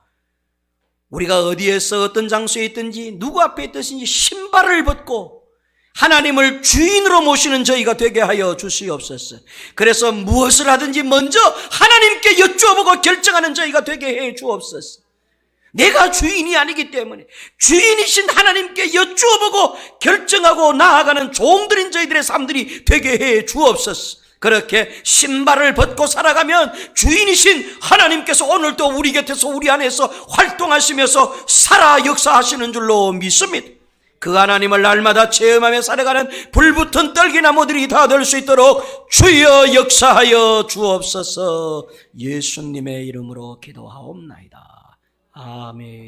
우리가 어디에서 어떤 장소에 있든지 누구 앞에 있든지 신발을 벗고 하나님을 주인으로 모시는 저희가 되게 하여 주시옵소서. 그래서 무엇을 하든지 먼저 하나님께 여쭈어보고 결정하는 저희가 되게 해 주옵소서. 내가 주인이 아니기 때문에 주인이신 하나님께 여쭈어보고 결정하고 나아가는 종들인 저희들의 삶들이 되게 해 주옵소서. 그렇게 신발을 벗고 살아가면 주인이신 하나님께서 오늘도 우리 곁에서 우리 안에서 활동하시면서 살아 역사하시는 줄로 믿습니다. 그 하나님을 날마다 체험하며 살아가는 불붙은 떨기나무들이 다 될 수 있도록 주여 역사하여 주옵소서. 예수님의 이름으로 기도하옵나이다. 아멘.